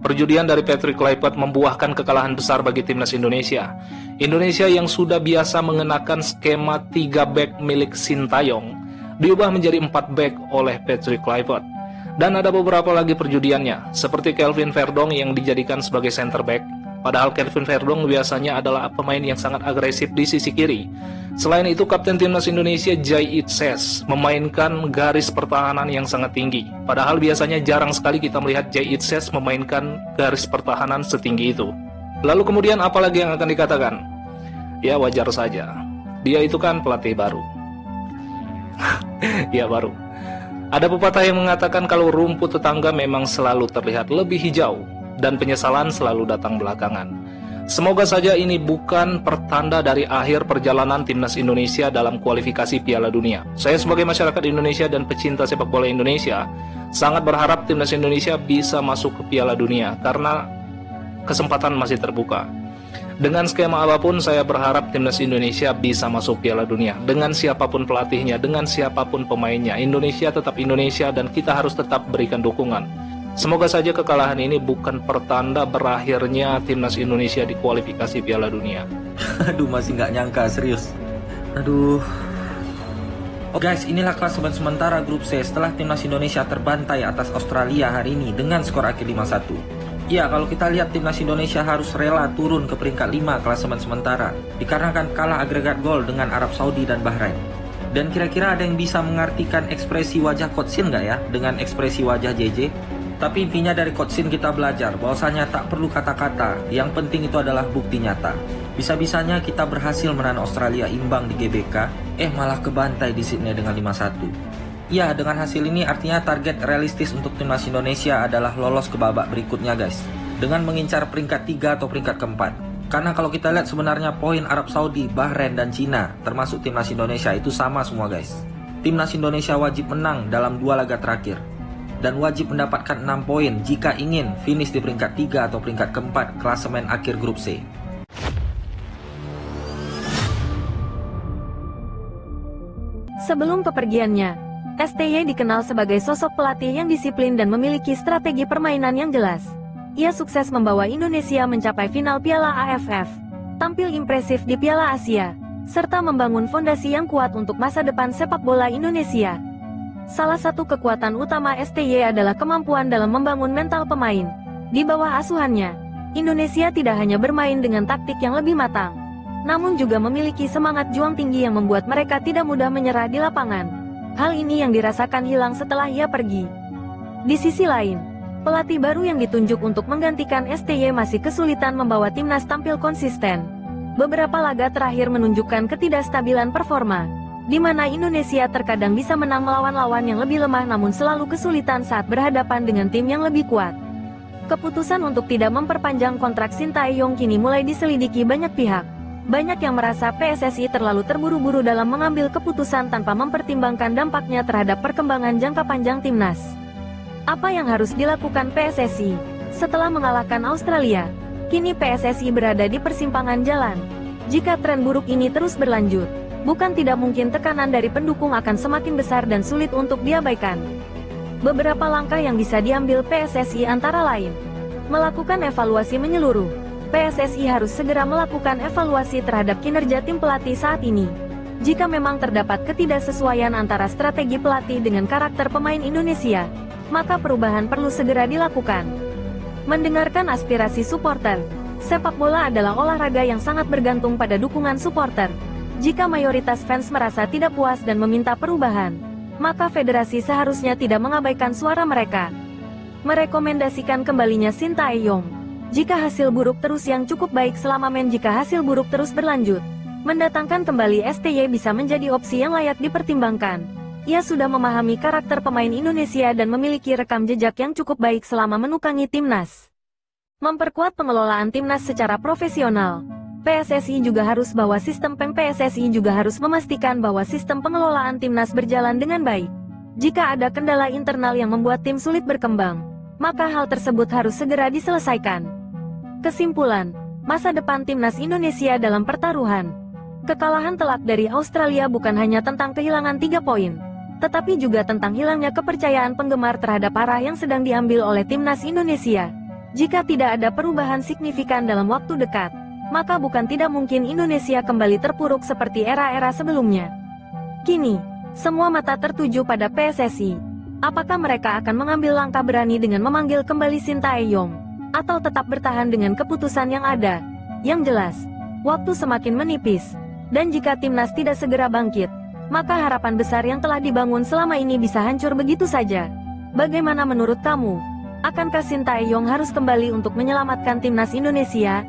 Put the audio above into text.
Perjudian dari Patrick Kluivert membuahkan kekalahan besar bagi timnas Indonesia. Indonesia yang sudah biasa mengenakan skema 3 back milik Sintayong diubah menjadi 4 back oleh Patrick Kluivert. Dan ada beberapa lagi perjudiannya, seperti Kelvin Verdong yang dijadikan sebagai center back. Padahal Kelvin Verdong biasanya adalah pemain yang sangat agresif di sisi kiri. Selain itu, Kapten Timnas Indonesia Jay Itzes memainkan garis pertahanan yang sangat tinggi. Padahal biasanya jarang sekali kita melihat Jay Itzes memainkan garis pertahanan setinggi itu. Lalu kemudian apa lagi yang akan dikatakan? Ya wajar saja, dia itu kan pelatih baru. Ya baru. Ada pepatah yang mengatakan kalau rumput tetangga memang selalu terlihat lebih hijau dan penyesalan selalu datang belakangan. Semoga saja ini bukan pertanda dari akhir perjalanan timnas Indonesia dalam kualifikasi Piala Dunia. Saya sebagai masyarakat Indonesia dan pecinta sepak bola Indonesia sangat berharap timnas Indonesia bisa masuk ke Piala Dunia karena kesempatan masih terbuka. Dengan skema apapun saya berharap timnas Indonesia bisa masuk Piala Dunia. Dengan siapapun pelatihnya, dengan siapapun pemainnya, Indonesia tetap Indonesia dan kita harus tetap berikan dukungan. Semoga saja kekalahan ini bukan pertanda berakhirnya timnas Indonesia di kualifikasi Piala Dunia. Aduh, masih nggak nyangka, serius. Aduh. Oh guys, inilah klasemen sementara grup C setelah timnas Indonesia terbantai atas Australia hari ini dengan skor akhir 5-1. Ya, kalau kita lihat timnas Indonesia harus rela turun ke peringkat 5 klasemen sementara dikarenakan kalah agregat gol dengan Arab Saudi dan Bahrain. Dan kira-kira ada yang bisa mengartikan ekspresi wajah Coach Shin nggak ya dengan ekspresi wajah JJ? Tapi intinya dari Coach Shin kita belajar bahwasanya tak perlu kata-kata, yang penting itu adalah bukti nyata. Bisa-bisanya kita berhasil menahan Australia imbang di GBK, malah kebantai di Sydney dengan 5-1. Ya, dengan hasil ini artinya target realistis untuk timnas Indonesia adalah lolos ke babak berikutnya guys, dengan mengincar peringkat 3 atau peringkat keempat. Karena kalau kita lihat sebenarnya poin Arab Saudi, Bahrain, dan Cina termasuk timnas Indonesia itu sama semua guys. Timnas Indonesia wajib menang dalam 2 laga terakhir dan wajib mendapatkan 6 poin jika ingin finish di peringkat 3 atau peringkat keempat klasemen akhir grup C. Sebelum kepergiannya, STY dikenal sebagai sosok pelatih yang disiplin dan memiliki strategi permainan yang jelas. Ia sukses membawa Indonesia mencapai final Piala AFF, tampil impresif di Piala Asia, serta membangun fondasi yang kuat untuk masa depan sepak bola Indonesia. Salah satu kekuatan utama STY adalah kemampuan dalam membangun mental pemain. Di bawah asuhannya, Indonesia tidak hanya bermain dengan taktik yang lebih matang, namun juga memiliki semangat juang tinggi yang membuat mereka tidak mudah menyerah di lapangan. Hal ini yang dirasakan hilang setelah ia pergi. Di sisi lain, pelatih baru yang ditunjuk untuk menggantikan STY masih kesulitan membawa timnas tampil konsisten. Beberapa laga terakhir menunjukkan ketidakstabilan performa, di mana Indonesia terkadang bisa menang melawan lawan yang lebih lemah namun selalu kesulitan saat berhadapan dengan tim yang lebih kuat. Keputusan untuk tidak memperpanjang kontrak Sintayong kini mulai diselidiki banyak pihak. Banyak yang merasa PSSI terlalu terburu-buru dalam mengambil keputusan tanpa mempertimbangkan dampaknya terhadap perkembangan jangka panjang timnas. Apa yang harus dilakukan PSSI? Setelah mengalahkan Australia, kini PSSI berada di persimpangan jalan. Jika tren buruk ini terus berlanjut, bukan tidak mungkin tekanan dari pendukung akan semakin besar dan sulit untuk diabaikan. Beberapa langkah yang bisa diambil PSSI antara lain: melakukan evaluasi menyeluruh. PSSI harus segera melakukan evaluasi terhadap kinerja tim pelatih saat ini. Jika memang terdapat ketidaksesuaian antara strategi pelatih dengan karakter pemain Indonesia, maka perubahan perlu segera dilakukan. Mendengarkan aspirasi supporter. Sepak bola adalah olahraga yang sangat bergantung pada dukungan supporter. Jika mayoritas fans merasa tidak puas dan meminta perubahan, maka federasi seharusnya tidak mengabaikan suara mereka. Merekomendasikan kembalinya Sintayong. Jika hasil buruk terus yang cukup baik selama jika hasil buruk terus berlanjut, mendatangkan kembali STY bisa menjadi opsi yang layak dipertimbangkan. Ia sudah memahami karakter pemain Indonesia dan memiliki rekam jejak yang cukup baik selama menukangi timnas. Memperkuat pengelolaan timnas secara profesional. PSSI juga harus PSSI juga harus memastikan bahwa sistem pengelolaan timnas berjalan dengan baik. Jika ada kendala internal yang membuat tim sulit berkembang, maka hal tersebut harus segera diselesaikan. Kesimpulan, masa depan timnas Indonesia dalam pertaruhan. Kekalahan telak dari Australia bukan hanya tentang kehilangan 3 poin, tetapi juga tentang hilangnya kepercayaan penggemar terhadap arah yang sedang diambil oleh timnas Indonesia. Jika tidak ada perubahan signifikan dalam waktu dekat, maka bukan tidak mungkin Indonesia kembali terpuruk seperti era-era sebelumnya. Kini, semua mata tertuju pada PSSI. Apakah mereka akan mengambil langkah berani dengan memanggil kembali Sintayong, atau tetap bertahan dengan keputusan yang ada? Yang jelas, waktu semakin menipis, dan jika timnas tidak segera bangkit, maka harapan besar yang telah dibangun selama ini bisa hancur begitu saja. Bagaimana menurut kamu? Akankah Sintayong harus kembali untuk menyelamatkan timnas Indonesia?